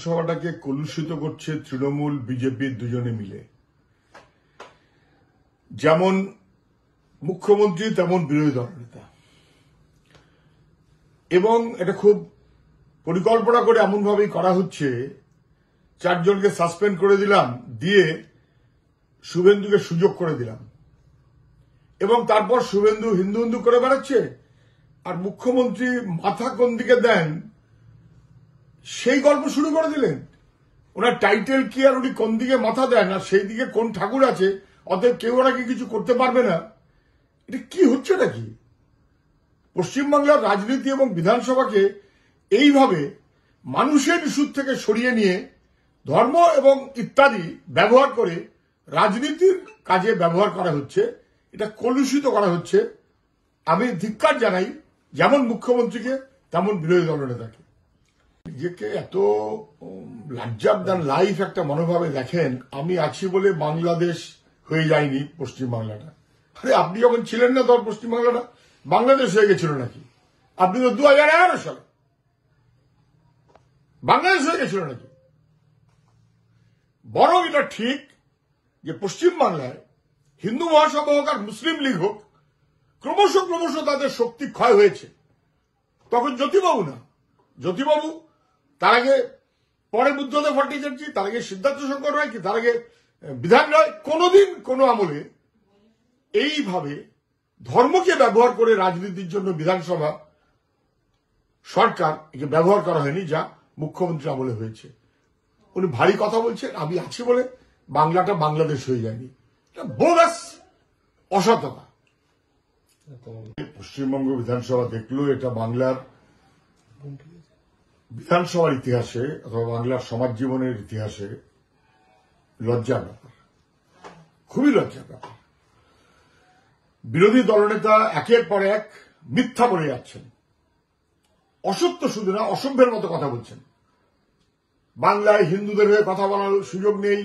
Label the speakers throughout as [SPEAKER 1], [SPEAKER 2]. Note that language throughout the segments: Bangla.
[SPEAKER 1] সভাটাকে কলুষিত করছে তৃণমূল বিজেপির দুজনে মিলে। যেমন মুখ্যমন্ত্রী তেমন বিরোধী দলনেতা, এবং এটা খুব পরিকল্পনা করে এমনভাবেই করা হচ্ছে। 4 জনকে সাসপেন্ড করে দিলাম, দিয়ে শুভেন্দুকে সুযোগ করে দিলাম, এবং তারপর শুভেন্দু হিন্দু হিন্দু করে বেড়াচ্ছে, আর মুখ্যমন্ত্রী মাথা কোন দিকে দেন সেই গল্প শুরু করে দিলেন। ওনার টাইটেল কি আর উনি কোন দিকে মাথা দেন আর সেই দিকে কোন ঠাকুর আছে, অতএব কেউ ওনাকে কিছু করতে পারবে না। এটা কি হচ্ছে নাকি? পশ্চিমবাংলার রাজনীতি এবং বিধানসভাকে এইভাবে মানুষের ইস্যু থেকে সরিয়ে নিয়ে ধর্ম এবং ইত্যাদি ব্যবহার করে রাজনীতির কাজে ব্যবহার করা হচ্ছে, এটা কলুষিত করা হচ্ছে। আমি ধিক্কার জানাই যেমন মুখ্যমন্ত্রীকে তেমন বিরোধী দলনেতাকে। নিজেকে এত লার্জার দ্যান লাইফ একটা মনোভাবে দেখেন, আমি আছি বলে বাংলাদেশ হয়ে যায়নি পশ্চিমবাংলাটা। আরে আপনি যখন ছিলেন না তখন পশ্চিমবাংলাটা বাংলাদেশ হয়ে গেছিল নাকি? আপনি তো 2011 সালে বাংলাদেশ হয়ে গেছিল নাকি? বরং এটা ঠিক যে পশ্চিমবাংলায় হিন্দু মহাসভা হোক আর মুসলিম লীগ হোক, ক্রমশ ক্রমশ তাদের শক্তি ক্ষয় হয়েছে। তখন জ্যোতিবাবু, তার আগে পরে বুদ্ধদেব ভট্টাচার্য, তার আগে সিদ্ধার্থ শঙ্কর রায়, কি তার আগে বিধান রায়, কোনোদিন কোনো আমলে এইভাবে ধর্মকে ব্যবহার করে রাজনীতির জন্য বিধানসভা সরকার একে ব্যবহার করা হয়নি, যা মুখ্যমন্ত্রী আমলে হয়েছে। উনি ভারী কথা বলছেন, আমি আছি বলে বাংলাটা বাংলাদেশ হয়ে যায়নি। এটা বোগাস অসততা। পশ্চিমবঙ্গ বিধানসভা দেখলো, এটা বাংলার বিধানসভার ইতিহাসে অথবা বাংলার সমাজ জীবনের ইতিহাসে লজ্জার ব্যাপার, খুবই লজ্জার ব্যাপার। বিরোধী দলনেতা একের পর এক মিথ্যা বলে যাচ্ছেন, অসত্য শুধু না অসভ্যের মতো কথা বলছেন। বাংলায় হিন্দুদের হয়ে কথা বলার সুযোগ নেই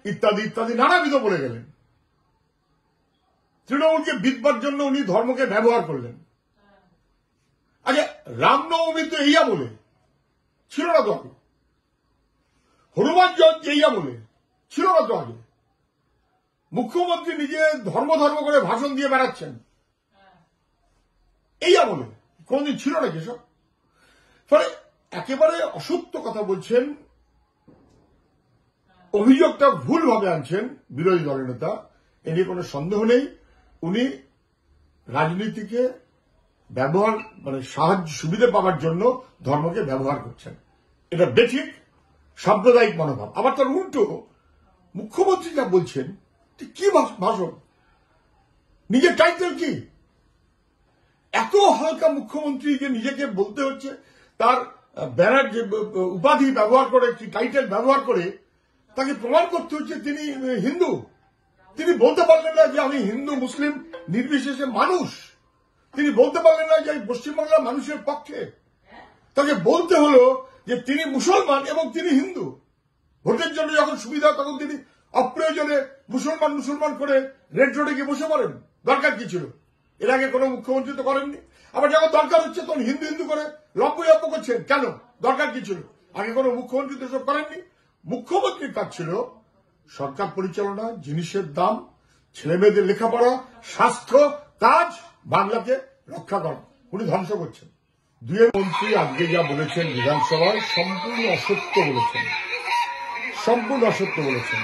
[SPEAKER 1] ইত্যাদি ইত্যাদি নানাবিধ বলে গেলেন। তৃণমূলকে বিদবার জন্য উনি ধর্মকে ব্যবহার করলেন। আচ্ছা, রামনবমী তো এইয়া বলে ছিল না তো আগে? হনুমান জয়ন্তী এইয়া বলে ছিল না তো আগে? মুখ্যমন্ত্রী নিজে ধর্ম করে ভাষণ দিয়ে বেড়াচ্ছেন এইয়া বলে কোনদিন ছিল নাকি সব? ফলে একেবারে অসত্য কথা বলছেন, অভিযোগটা ভুলভাবে আনছেন বিরোধী দলনেতা, এ নিয়ে কোনো সন্দেহ নেই। উনি রাজনীতিকে ব্যবহার সাহায্য সুবিধা পাওয়ার জন্য ধর্মকে ব্যবহার করছেন, এটা বেঠিক সাম্প্রদায়িক মনোভাব। আবার তার উল্টো মুখ্যমন্ত্রী যা বলছেন, কি ভাষণ, নিজের টাইটেল কি? এত হালকা মুখ্যমন্ত্রী যে নিজেকে বলতে হচ্ছে তার ব্যানার যে উপাধি ব্যবহার করে, টাইটেল ব্যবহার করে তাকে প্রমাণ করতে হচ্ছে তিনি হিন্দু। তিনি বলতে পারলেন না যে আমি হিন্দু মুসলিম নির্বিশেষে মানুষ। তিনি বলতে পারলেন না যে আমি পশ্চিমবাংলার মানুষের পক্ষে। তাকে বলতে হলো যে তিনি মুসলমান এবং তিনি হিন্দু। ভোটের জন্য যখন সুবিধা তখন তিনি অপ্রয়োজনে মুসলমান করে রেড রোডে গিয়ে বসে পড়েন। দরকার কি ছিল? এর আগে কোনো মুখ্যমন্ত্রী তো করেননি। আবার যখন দরকার হচ্ছে তখন হিন্দু করে লপ্প করছেন। কেন? দরকার কি ছিল? আগে কোনো মুখ্যমন্ত্রী তো সব করেননি। মুখ্যমন্ত্রীর কাজ ছিল সরকার পরিচালনা, জিনিসের দাম, ছেলেমেয়েদের লেখাপড়া, স্বাস্থ্য, কাজ, বাংলাকে রক্ষা করা। উনি ধ্বংস করছেন। দুই মন্ত্রী আজকে যা বলেছেন বিধানসভায় সম্পূর্ণ অসত্য বলেছেন, সম্পূর্ণ অসত্য বলেছেন।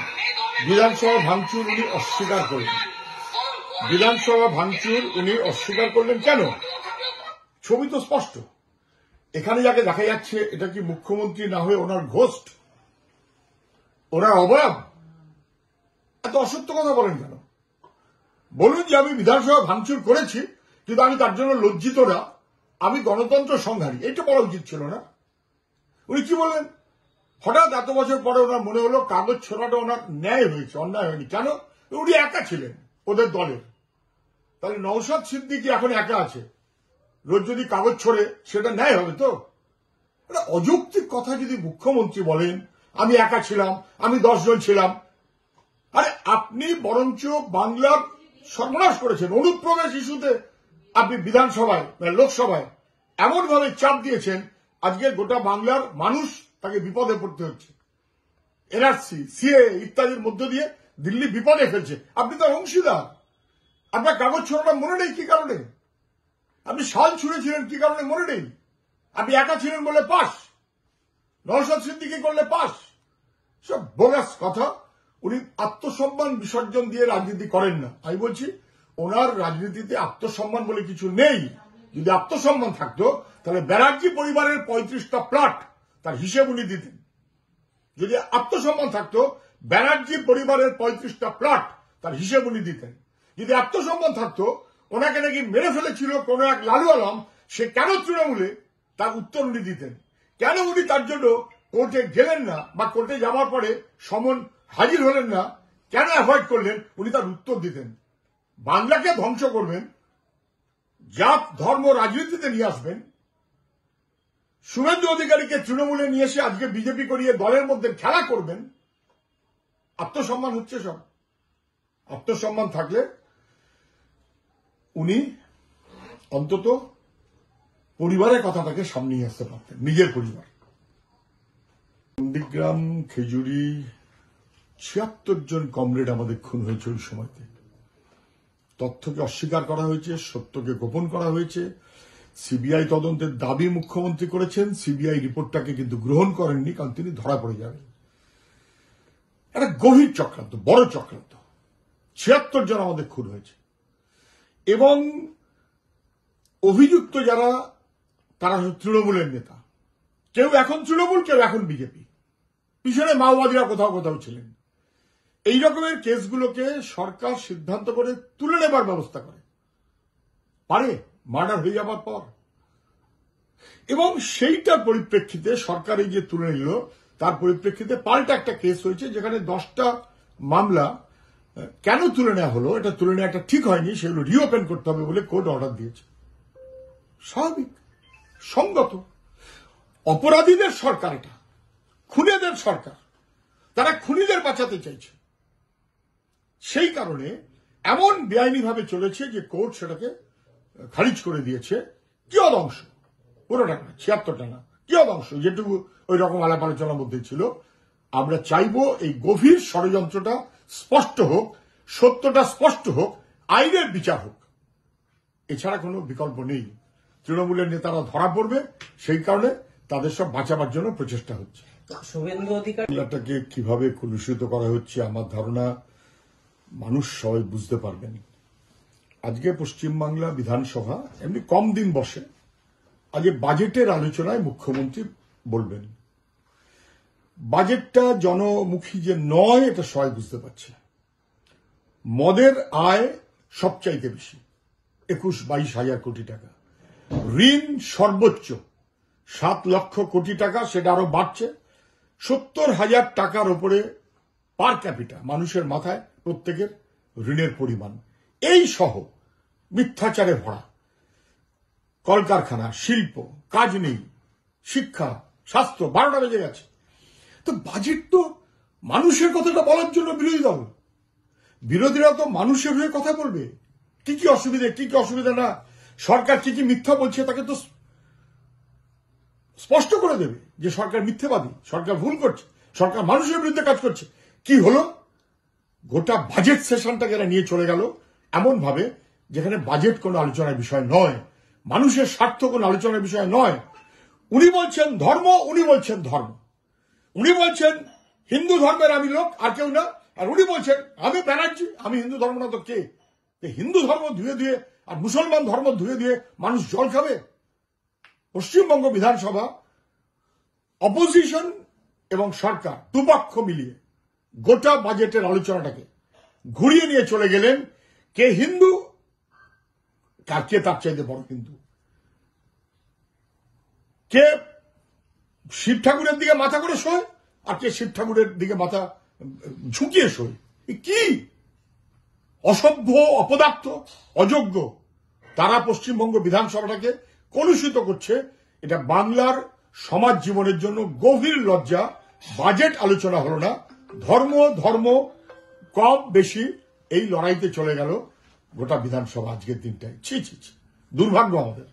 [SPEAKER 1] বিধানসভা ভাঙচুর উনি অস্বীকার করলেন। বিধানসভা ভাঙচুর উনি অস্বীকার করলেন কেন? ছবি তো স্পষ্ট। এখানে যাকে দেখা যাচ্ছে এটা কি মুখ্যমন্ত্রী না হয়ে ওনার ঘোস্ট, ওনার অবয়ব? এত অসত্য কথা বলেন কেন? বলুন যে আমি বিধানসভা ভাঙচুর করেছি, কিন্তু আমি তার জন্য লজ্জিত না, আমি গণতন্ত্র সংহারী। এটা বলা উচিত ছিল না? উনি কি বললেন? হঠাৎ এত বছর পরে ওনার মনে হলো কাগজ ছোড়াটা ওনার ন্যায় হয়েছে, অন্যায় হয়নি। কেন? উনি একা ছিলেন ওদের দলের। তাহলে নওশাদ সিদ্দিকী এখন একা আছে, রোজ যদি কাগজ ছোড়ে সেটা ন্যায় হবে তো? এটা অযৌক্তিক কথা যদি মুখ্যমন্ত্রী বলেন আমি একা ছিলাম, আমি 10 জন ছিলাম। আরে আপনি বরঞ্চ বাংলার সর্বনাশ করেছেন। অনুপ্রবেশ ইস্যুতে আপনি বিধানসভায় লোকসভায় এমনভাবে চাপ দিয়েছেন, আজকে গোটা বাংলার মানুষ তাকে বিপদে পড়তে হচ্ছে। এনআরসি, সিএ ইত্যাদির মধ্য দিয়ে দিল্লি বিপদে ফেলছে। আপনি তো অংশীদার। আপনার কাগজ ছড়ানো মনে নেই কি কারণে? আপনি শাল ছুঁড়েছিলেন কি কারণে মনে নেই? আপনি একা ছিলেন বলে পাস, নওশাদ সিদ্দিকী করলে পাস। সব বোগাস কথা। উনি আত্মসম্মান বিসর্জন দিয়ে রাজনীতি করেন না। আমি বলছি ওনার রাজনীতিতে আত্মসম্মান বলে কিছু নেই। যদি আত্মসম্মান থাকতো তাহলে ব্যানার্জি পরিবারের 35টা প্লট তার হিসেব উনি দিতেন। যদি আত্মসম্মান থাকতো ব্যানার্জি পরিবারের 35টা প্লট তার হিসেব উনি দিতেন। যদি আত্মসম্মান থাকতো ওনাকে নাকি মেরে ফেলেছিল কোন এক লালু আলম, সে কেন তৃণমূলে, তার উত্তর উনি দিতেন। কেন উনি তার জন্য কোর্টে গেলেন না বা কোর্টে যাওয়ার পরে সমন হাজির হলেন না, কেন অ্যাভয়েড করলেন, উনি তার উত্তর দিতেন। বাংলাকে ধ্বংস করবেন, জাত ধর্ম রাজনীতিতে নিয়ে আসবেন, শুভেন্দু অধিকারীকে তৃণমূলে নিয়ে এসে আজকে বিজেপি করিয়ে দলের মধ্যে খেলা করবেন। আত্মসম্মান হচ্ছে সব। আত্মসম্মান থাকলে উনি অন্তত পরিবারের কথাটাকে সামনে নিয়ে আসতে পারতেন, নিজের পরিবার। নন্দীগ্রাম, খেজুরি ৭৬ জন কমরেড আমাদের খুন হয়েছে ওই সময়তে। তথ্যকে অস্বীকার করা হয়েছে, সত্যকে গোপন করা হয়েছে। সিবিআই তদন্তের দাবি মুখ্যমন্ত্রী করেছেন, সিবিআই রিপোর্টটাকে কিন্তু গ্রহণ করেননি, কারণ তিনি ধরা পড়ে যাবেন। একটা গভীর চক্রান্ত, বড় চক্রান্ত। ৭৬ জন আমাদের খুন হয়েছে এবং অভিযুক্ত যারা তারা তৃণমূলের নেতা। কেউ এখন তৃণমূল, কেউ এখন বিজেপি, পিছনে মাওবাদীরা কোথাও কোথাও ছিলেন। এই রকমের কেসগুলোকে সরকার সিদ্ধান্ত করে তুলে নেবার ব্যবস্থা করে পারে মার্ডার হয়ে যাবার পর। এবং সেইটার পরিপ্রেক্ষিতে সরকার এই যে তুলে নিল, তার পরিপ্রেক্ষিতে পাল্টা একটা কেস হয়েছে যেখানে 10টা মামলা কেন তুলে নেওয়া হলো, এটা তুলে নেওয়া একটা ঠিক হয়নি, সেগুলো রিওপেন করতে হবে বলে কোর্ট অর্ডার দিয়েছে। স্বাভাবিক, সঙ্গত। অপরাধীদের সরকার এটা, খুনিদের সরকার। তারা খুনিদের বাঁচাতে চাইছে। সেই কারণে এমন বেআইনিভাবে চলেছে যে কোর্ট সেটাকে খারিজ করে দিয়েছে। কিয়দ অংশ, পুরোটা না, ৭৬টা না, কিয়দ অংশ যেটুকু ওই রকম আলাপ আলোচনার মধ্যে ছিল। আমরা চাইবো এই গভীর ষড়যন্ত্রটা স্পষ্ট হোক, সত্যটা স্পষ্ট হোক, আইনের বিচার হোক। এছাড়া কোনো বিকল্প নেই। তৃণমূলের নেতারা ধরা পড়বে, সেই কারণে তাদের সব বাঁচাবার জন্য প্রচেষ্টা হচ্ছে।
[SPEAKER 2] শুভেন্দু অধিকারী
[SPEAKER 1] বাংলাটাকে কিভাবে কলুষিত করা হচ্ছে আমার ধারণা মানুষ সবাই বুঝতে পারবেন। আজকে পশ্চিমবাংলা বিধানসভা এমনি কম দিন বসে, আজকে বাজেটের আলোচনায় মুখ্যমন্ত্রী বলবেন। বাজেটটা জনমুখী যে নয় এটা সবাই বুঝতে পারছে। মদের আয় সবচাইতে বেশি, ২১-২২ হাজার কোটি টাকা। ঋণ সর্বোচ্চ ৭ লক্ষ কোটি টাকা, সেটা আরো বাড়ছে। ৭০,০০০ টাকার উপরে পার ক্যাপিটা মানুষের মাথায় প্রত্যেকের ঋণের পরিমাণ। এই সহ মিথ্যাচারে ভরা কলকারখানা, শিল্প, কাজ নেই, শিক্ষা, স্বাস্থ্য, 12টা বেজে গেছে। তো বাজেট তো মানুষের কথাটা বলার জন্য বিরোধী দল, বিরোধীরা তো মানুষের হয়ে কথা বলবে। কি কি অসুবিধা, কি কি অসুবিধা না, সরকার কি কি মিথ্যা বলছে তাকে তো স্পষ্ট করে দেবে যে সরকার মিথ্যেবাদী, সরকার ভুল করছে, সরকার মানুষের বিরুদ্ধে কাজ করছে। কি হলো, গোটা বাজেট সেশনটাকে এরা নিয়ে চলে গেল এমন ভাবে যেখানে বাজেট কোনো আলোচনার বিষয় নয়, মানুষের স্বার্থ কোনো আলোচনার বিষয় নয়। উনি বলছেন ধর্ম, উনি বলছেন ধর্ম, উনি বলছেন হিন্দু ধর্মের আমি লোক আর কেউ না, আর উনি বলছেন আমি ব্যানার্জি, আমি হিন্দু ধর্ম না তো কে? হিন্দু ধর্ম ধুয়ে দিয়ে আর মুসলমান ধর্ম ধুয়ে দিয়ে মানুষ জল খাবে? পশ্চিমবঙ্গ বিধানসভা অপোজিশন এবং সরকার দুপক্ষ মিলিয়ে গোটা বাজেটের আলোচনাটাকে ঘুরিয়ে নিয়ে চলে গেলেন। কে হিন্দু, কে তার চাইতে বড় হিন্দু, কে শিব ঠাকুরের দিকে মাথা করে শোয় আর কে শিব ঠাকুরের দিকে মাথা ঝুঁকিয়ে শোয়। কি অসভ্য, অপদার্থ, অযোগ্য তারা পশ্চিমবঙ্গ বিধানসভাটাকে কলুষিত করছে। এটা বাংলার সমাজ জীবনের জন্য গভীর লজ্জা। বাজেট আলোচনা হলো না, ধর্ম ধর্ম কম বেশি এই লড়াইতে চলে গেল গোটা বিধানসভা আজকের দিনটায়। ছি ছি ছি, দুর্ভাগ্য আমাদের।